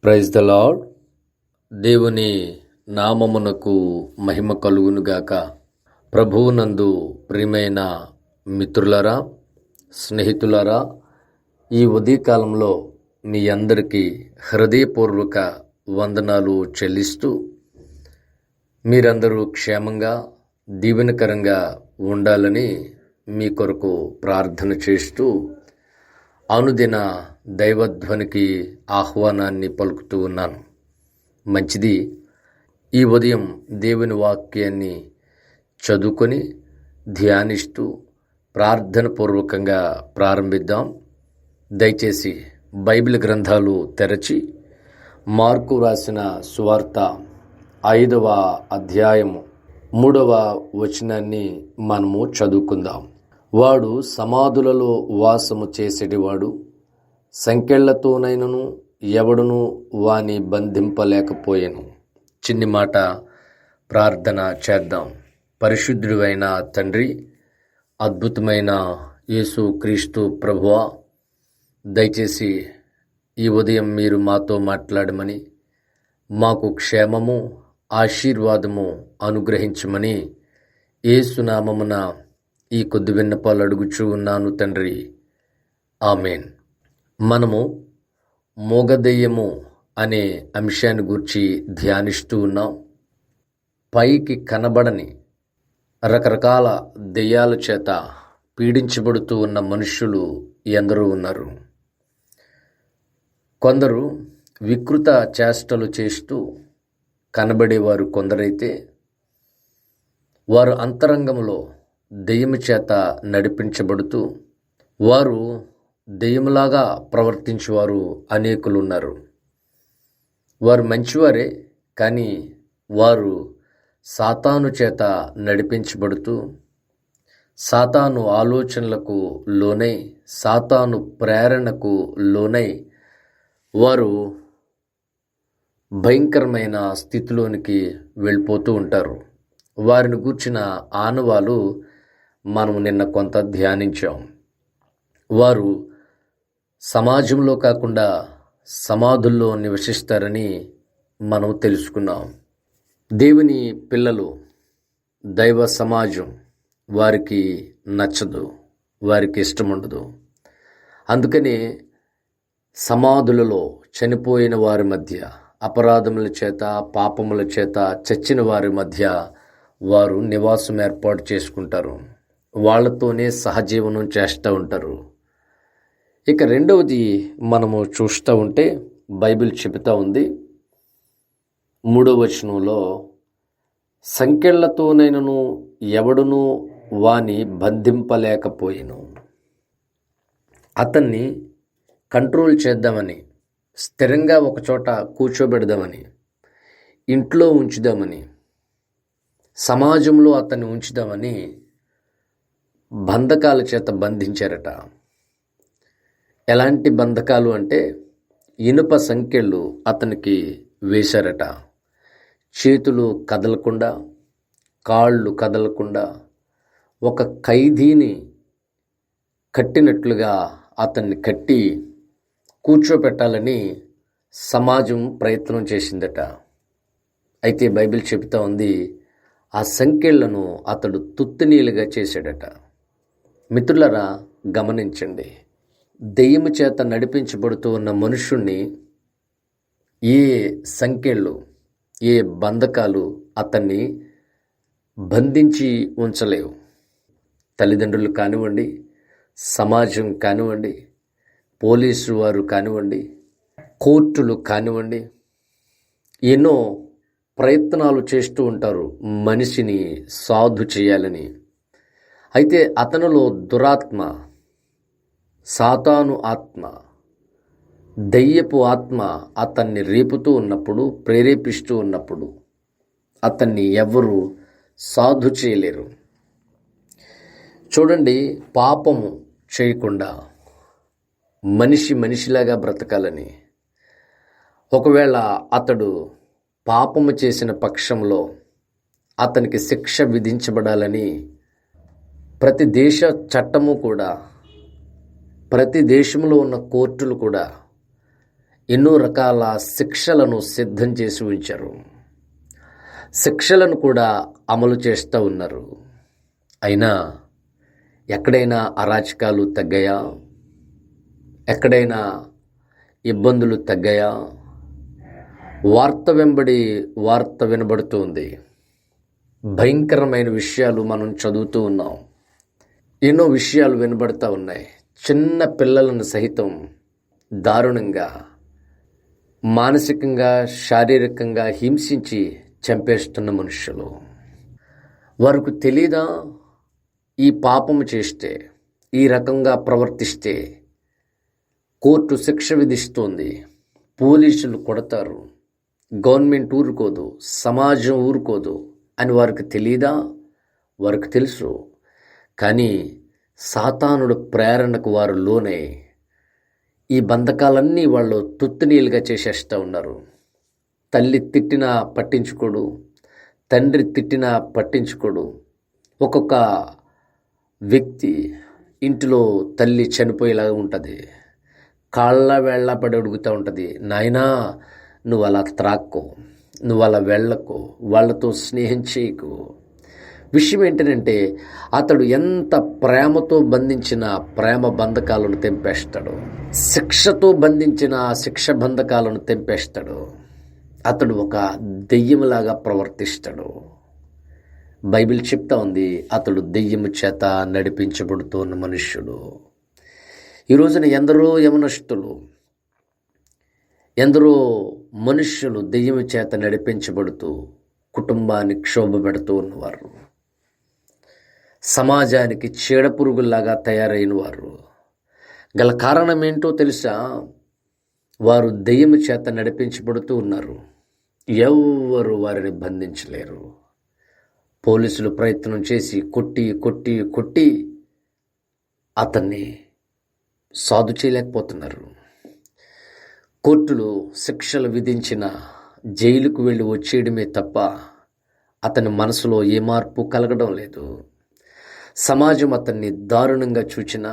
Praise the lord. దేవుని నామమునకు మహిమ కలుగునుగాక. ప్రభువునందు ప్రియమైన మిత్రులరా, స్నేహితులరా, ఈ ఉదయకాలంలో మీ అందరికీ హృదయపూర్వక వందనాలు చెల్లిస్తూ, మీరందరూ క్షేమంగా దీవెనకరంగా ఉండాలని మీ కొరకు ప్రార్థన చేస్తూ అనుదిన దైవధ్వనికి ఆహ్వానాన్ని పలుకుతూ ఉన్నాను. మంచిది. ఈ ఉదయం దేవుని వాక్యాన్ని చదువుకొని ధ్యానిస్తూ ప్రార్థన పూర్వకంగా ప్రారంభిద్దాం. దయచేసి బైబిల్ గ్రంథాలు తెరచి మార్కు రాసిన సువార్త 5వ అధ్యాయము 3వ వచనాన్ని మనము చదువుకుందాం. వాడు సమాధులలో వాసము చేసేటివాడు, సంకెళ్లతోనైనను ఎవడును వాని బంధింపలేకపోయెను. చిన్ని మాట ప్రార్థన చేద్దాం. పరిశుద్ధుడైన తండ్రి, అద్భుతమైన యేసు క్రీస్తు ప్రభువా, దయచేసి ఈ ఉదయం మీరు మాతో మాట్లాడమని, మాకు క్షేమము ఆశీర్వాదము అనుగ్రహించమని యేసు నామమున ఈ కొద్ది విన్నపాలు అడుగుచూ ఉన్నాను తండ్రి. ఆమేన్. మనము మోగదెయ్యము అనే అంశాన్ని గురించి ధ్యానిస్తూ ఉన్నాం. పైకి కనబడని రకరకాల దెయ్యాల చేత పీడించబడుతూ ఉన్న మనుష్యులు ఎందరో ఉన్నారు. కొందరు వికృత చేష్టలు చేస్తూ కనబడేవారు కొందరైతే, వారు అంతరంగంలో దెయ్యము చేత నడిపించబడుతూ వారు దెయ్యములాగా ప్రవర్తించేవారు అనేకులు ఉన్నారు. వారు మంచివారే, కానీ వారు సాతాను చేత నడిపించబడుతూ సాతాను ఆలోచనలకు లోనై, సాతాను ప్రేరణకు లోనై వారు భయంకరమైన స్థితిలోనికి వెళ్ళిపోతూ ఉంటారు. వారిని గూర్చిన ఆనవాలు మనం నిన్న కొంత ధ్యానించాం. వారు సమాజంలో కాకుండా సమాధుల్లో నివసిస్తారని మనం తెలుసుకున్నాం. దేవుని పిల్లలు, దైవ సమాజం వారికి నచ్చదు, వారికి ఇష్టం ఉండదు. అందుకని సమాధులలో చనిపోయిన వారి మధ్య, అపరాధముల చేత పాపముల చేత చచ్చిన వారి మధ్య వారు నివాసం ఏర్పాటు చేసుకుంటారు. వాళ్ళతోనే సహజీవనం చేస్తూ ఉంటారు. ఇక రెండవది మనము చూస్తూ ఉంటే బైబిల్ చెబుతూ ఉంది 3వ వచనంలో, సంకెళ్లతోనైనను ఎవడును వాని బంధింపలేకపోయెను. అతన్ని కంట్రోల్ చేద్దామని, స్థిరంగా ఒకచోట కూర్చోబెడదామని, ఇంట్లో ఉంచుదామని, సమాజంలో అతన్ని ఉంచుదామని బంధకాల చేత బంధించారట. ఎలాంటి బంధకాలు అంటే, ఇనుప సంకెళ్ళు అతనికి వేశారట. చేతులు కదలకుండా, కాళ్ళు కదలకుండా ఒక ఖైదీని కట్టినట్లుగా అతన్ని కట్టి కూర్చోపెట్టాలని సమాజం ప్రయత్నం చేసిందట. అయితే బైబిల్ చెబుతా ఉంది, ఆ సంకెళ్లను అతడు తుత్తినీలుగా చేశాడట. మిత్రులరా, గమనించండి. దెయ్యము చేత నడిపించబడుతూ ఉన్న మనుషుణ్ణి ఏ సంకెళ్ళు, ఏ బంధకాలు అతన్ని బంధించి ఉంచలేవు. తల్లిదండ్రులు కానివ్వండి, సమాజం కానివ్వండి, పోలీసు వారు కానివ్వండి, కోర్టులు కానివ్వండి, ఎన్నో ప్రయత్నాలు చేస్తూ ఉంటారు మనిషిని సాధు చేయాలని. అయితే అతనిలో దురాత్మ, సాతాను ఆత్మ, దెయ్యపు ఆత్మ అతన్ని రేపుతూ ఉన్నప్పుడు, ప్రేరేపిస్తూ ఉన్నప్పుడు అతన్ని ఎవరు సాధు చేయలేరు. చూడండి, పాపము చేయకుండా మనిషిలాగా బ్రతకాలని, ఒకవేళ అతడు పాపము చేసిన పక్షంలో అతనికి శిక్ష విధించబడాలని ప్రతి దేశ చట్టము కూడా, ప్రతి దేశంలో ఉన్న కోర్టులు కూడా ఎన్నో రకాల శిక్షలను సిద్ధం చేసి ఉంచారు. శిక్షలను కూడా అమలు చేస్తూ ఉన్నారు. అయినా ఎక్కడైనా అరాచకాలు తగ్గాయా? ఎక్కడైనా ఇబ్బందులు తగ్గాయా? వార్త వెంబడి వార్త వినబడుతుంది. భయంకరమైన విషయాలు మనం చదువుతూ ఉన్నాం. ఎన్నో విషయాలు వినబడుతూ ఉన్నాయి. చిన్న పిల్లలను సహితం దారుణంగా మానసికంగా శారీరకంగా హింసించి చంపేస్తున్న మనుషులు. వారికి తెలీదా ఈ పాపము చేస్తే, ఈ రకంగా ప్రవర్తిస్తే కోర్టు శిక్ష విధిస్తోంది, పోలీసులు కొడతారు, గవర్నమెంట్ ఊరుకోదు, సమాజం ఊరుకోదు అని వారికి తెలీదా? వారికి తెలుసు. కానీ సాతానుడు ప్రేరణకు వారు లోనై ఈ బంధకాలన్నీ వాళ్ళు తుత్తునీలుగా చేసేస్తూ ఉన్నారు. తల్లి తిట్టినా పట్టించుకోడు, తండ్రి తిట్టినా పట్టించుకోడు. ఒక్కొక్క వ్యక్తి ఇంటిలో తల్లి చనిపోయేలాగా ఉంటుంది. కాళ్ళ వేళ్ళ పడి అడుగుతూ ఉంటుంది, నాయనా నువ్వు అలా త్రాక్కో, నువ్వు అలా వెళ్ళకు, వాళ్ళతో స్నేహం చేయకు. విషయం ఏంటంటే అతడు ఎంత ప్రేమతో బంధించిన ప్రేమ బంధకాలను తెంపేస్తాడు, శిక్షతో బంధించిన శిక్ష బంధకాలను తెంపేస్తాడు. అతడు ఒక దెయ్యంలాగా ప్రవర్తిస్తాడు. బైబిల్ చెప్తా ఉంది, అతడు దెయ్యము చేత నడిపించబడుతున్న మనుష్యుడు. ఈ రోజున ఎందరో యవనస్తులు, ఎందరో మనుష్యులు దెయ్యము చేత నడిపించబడుతూ కుటుంబాన్ని క్షోభ పెడుతూ ఉన్నవారు, సమాజానికి చీడపురుగుల్లాగా తయారైన వారు. గల కారణం ఏంటో తెలుసా? వారు దెయ్యము చేత నడిపించబడుతూ ఉన్నారు. ఎవ్వరు వారిని బంధించలేరు. పోలీసులు ప్రయత్నం చేసి కొట్టి కొట్టి కొట్టి అతన్ని సాధు చేయలేకపోతున్నారు. కోర్టులు శిక్షలు విధించిన జైలుకు వెళ్ళి వచ్చేయడమే తప్ప అతని మనసులో ఏ మార్పు కలగడం లేదు. సమాజం అతన్ని దారుణంగా చూచినా,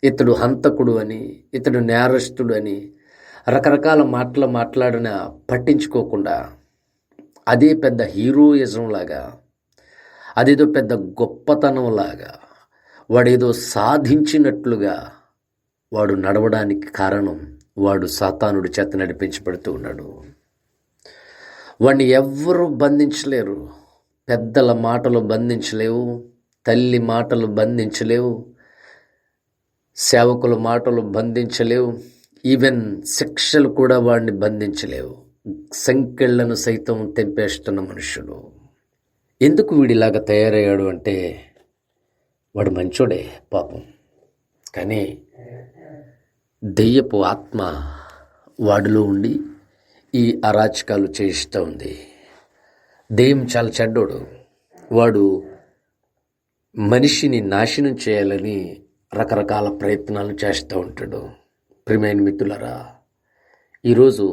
ఇతడు హంతకుడు అని, ఇతడు నేరస్తుడు అని రకరకాల మాటలు మాట్లాడినా పట్టించుకోకుండా అదే పెద్ద హీరోయిజం లాగా, అదేదో పెద్ద గొప్పతనం లాగా, వాడేదో సాధించినట్లుగా వాడు నడవడానికి కారణం వాడు సాతానుడి చేత నడిపించబడుతూ ఉన్నాడు. వాడిని ఎవ్వరూ బంధించలేరు. పెద్దల మాటలు బంధించలేవు, తల్లి మాటలు బంధించలేవు, సేవకుల మాటలు బంధించలేవు, ఈవెన్ శిక్షలు కూడా వాడిని బంధించలేవు. సంకెళ్లను సైతం తెంపేస్తున్న మనుషుడు. ఎందుకు వీడిలాగా తయారయ్యాడు అంటే వాడు మంచోడే పాపం, కానీ దెయ్యపు ఆత్మ వాడిలో ఉండి ఈ అరాచకాలు చేయిస్తూ ఉంది. దెయ్యం చాలా చెడ్డోడు. వాడు మనిషిని నాశనం చేయాలని రకరకాల ప్రయత్నాలు చేస్తూ ఉంటాడు. ప్రియమైన మిత్రులారా, ఈరోజు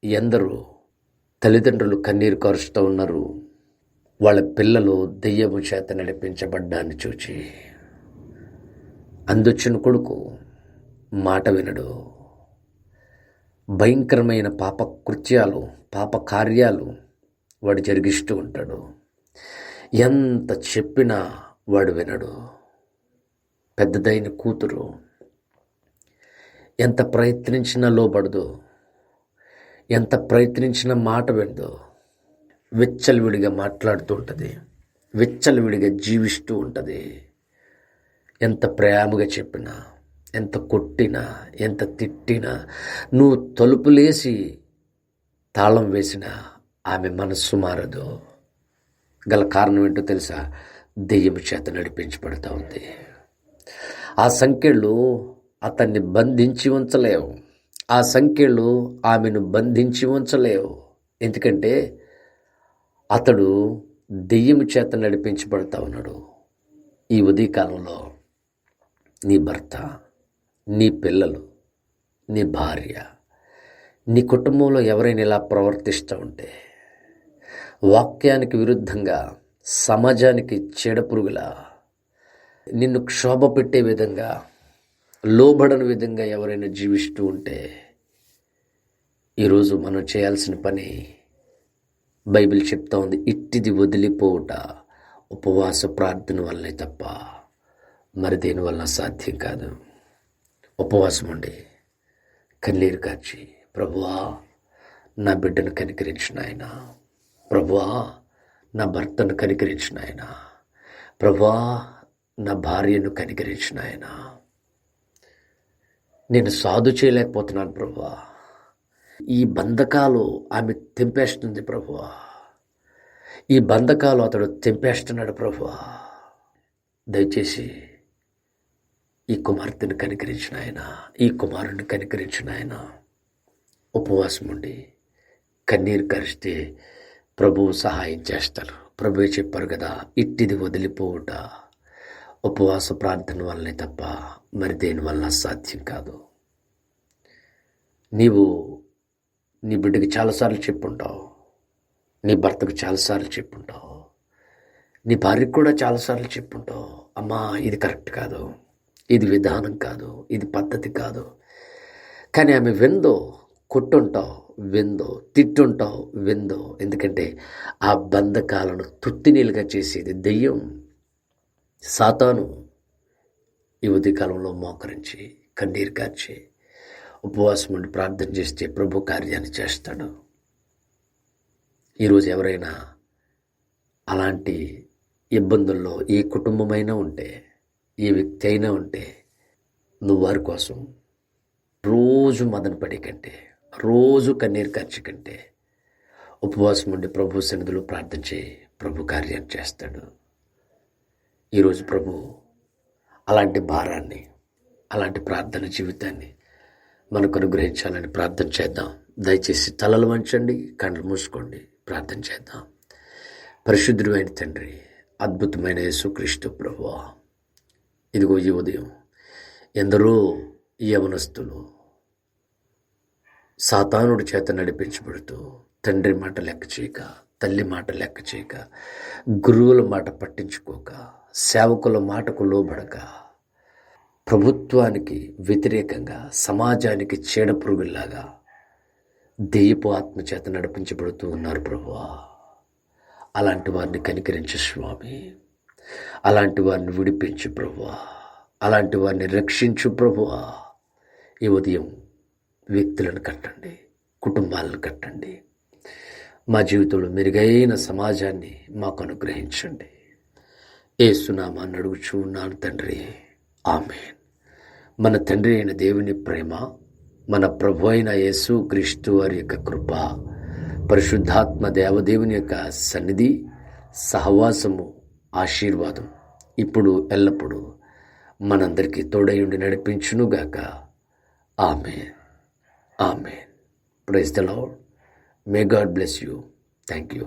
ఎందరో తల్లిదండ్రులు కన్నీరు కారుస్తూ ఉన్నారు వాళ్ళ పిల్లలు దెయ్యము చేత నడిపించబడ్డాన్ని చూచి. అందొచ్చిన కొడుకు మాట వినడు. భయంకరమైన పాప కృత్యాలు, పాప కార్యాలు వాడు జరిగిస్తూ ఉంటాడు. ఎంత చెప్పినా వాడు వినడు. పెద్దదైన కూతురు ఎంత ప్రయత్నించినా లోబడదు, ఎంత ప్రయత్నించినా మాట వినదు. విచ్చలవిడిగా మాట్లాడుతూ ఉంటుంది, విచ్చలవిడిగా జీవిస్తూ ఉంటుంది. ఎంత ప్రేమగా చెప్పినా, ఎంత కొట్టినా, ఎంత తిట్టినా, నువ్వు తలుపులేసి తాళం వేసినా ఆమె మనస్సు మారదు. గల కారణం ఏంటో తెలుసా? దెయ్యము చేత నడిపించబడుతూ ఉంది. ఆ సంఖ్యలు అతన్ని బంధించి ఉంచలేవు, ఆ సంఖ్యలు ఆమెను బంధించి ఉంచలేవు. ఎందుకంటే అతడు దెయ్యము చేత నడిపించబడుతూ ఉన్నాడు. ఈ ఉదయకాలంలో నీ భర్త, నీ పిల్లలు, నీ భార్య, నీ కుటుంబంలో ఎవరైనా ఇలా ప్రవర్తిస్తూ ఉంటే, వాక్యానికి విరుద్ధంగా, సమాజానికి చీడపురుగులా, నిన్ను క్షోభ పెట్టే విధంగా లోబడని విధంగా ఎవరైనా జీవిస్తూ ఉంటే ఈరోజు మనం చేయాల్సిన పని బైబిల్ చెప్తా ఉంది, ఇట్టిది వదిలిపోవుట ఉపవాస ప్రార్థన వల్లే తప్ప మరి దేని వల్ల సాధ్యం కాదు. ఉపవాసం ఉండి కన్నీరు కార్చి, ప్రభువా నా బిడ్డను కనికరించిన ఆయన, ప్రభువా నా భర్తను కనికరించిన ఆయన, ప్రభువా నా భార్యను కనికరించిన ఆయన, నేను సాధు చేయలేకపోతున్నాను ప్రభువా, ఈ బంధకాలు ఆమె తెంపేస్తుంది ప్రభువా, ఈ బంధకాలు అతడు తెంపేస్తున్నాడు ప్రభువా, దయచేసి ఈ కుమార్తెను కనికరించిన ఆయన, ఈ కుమారుని కనికరించిన ఆయన. ఉపవాసం ఉండి కన్నీరు కరిస్తే ప్రభువు సహాయం చేస్తారు. ప్రభువే చెప్పారు కదా, ఇట్టిది వదిలిపోవుట ఉపవాస ప్రార్థన వల్లనే తప్ప మరి దేని వల్ల సాధ్యం కాదు. నీవు నీ బిడ్డకి చాలాసార్లు చెప్పుంటావు, నీ భర్తకు చాలాసార్లు చెప్పుంటావు, నీ భార్యకు కూడా చాలాసార్లు చెప్పుంటావు, అమ్మా ఇది కరెక్ట్ కాదు, ఇది విధానం కాదు, ఇది పద్ధతి కాదు. కానీ ఆమె విందో, కొట్టుంటావు విందో, తిట్టుంటావు విందో. ఎందుకంటే ఆ బంధకాలను తుత్తినీలుగా చేసేది దెయ్యం, సాతాను. ఈ ఉదయకాలంలో మోకరించి కన్నీరు కార్చి ఉపవాసం ఉండి ప్రార్థన చేస్తే ప్రభు కార్యాన్ని చేస్తాడు. ఈరోజు ఎవరైనా అలాంటి ఇబ్బందుల్లో ఏ కుటుంబమైనా ఉంటే, ఏ వ్యక్తి అయినా ఉంటే, నువ్వు వారి కోసం రోజు మదన పడే కంటే, రోజు కన్నీరు ఖర్చు కంటే ఉపవాసం ఉండి ప్రభు సన్నిధిలో ప్రార్థన చేయి, ప్రభు కార్యం చేస్తాడు. ఈరోజు ప్రభు అలాంటి భారాన్ని, అలాంటి ప్రార్థన జీవితాన్ని మనకు అనుగ్రహించాలని ప్రార్థన చేద్దాం. దయచేసి తలలు వంచండి, కళ్ళు మూసుకోండి, ప్రార్థన చేద్దాం. పరిశుద్ధుడు అయిన తండ్రి, అద్భుతమైన యేసుక్రీస్తు ప్రభువా, ఇదిగో ఈ ఉదయం ఎందరో యవనస్తులు సాతానుడి చేత నడిపించబడుతూ తండ్రి మాట లెక్క చేయక, తల్లి మాట లెక్క చేయక, గురువుల మాట పట్టించుకోక, సేవకుల మాటకు లోబడక, ప్రభుత్వానికి వ్యతిరేకంగా సమాజానికి చీడపురుగుల్లాగా దెయ్యపు ఆత్మ చేత నడిపించబడుతూ ఉన్నారు ప్రభువా. అలాంటి వారిని కనికరించు స్వామి, అలాంటి వారిని విడిపించు ప్రభువా, అలాంటి వారిని రక్షించు ప్రభువా. ఈ ఉదయం వ్యక్తులను కట్టండి, కుటుంబాలను కట్టండి, మా జీవితంలో మెరుగైన సమాజాన్ని మాకు అనుగ్రహించండి. యేసునామాన్ని అడుగుచూ ఉన్నాను తండ్రి, ఆమేన్. మన తండ్రి అయిన దేవుని ప్రేమ, మన ప్రభు అయిన యేసు క్రీస్తు వారి యొక్క కృప, పరిశుద్ధాత్మ దేవదేవుని యొక్క సన్నిధి, సహవాసము, ఆశీర్వాదం ఇప్పుడు ఎల్లప్పుడూ మనందరికీ తోడయుండి నడిపించునుగాక. ఆమేన్, ఆమేన్. Praise the lord. May God bless you. Thank you.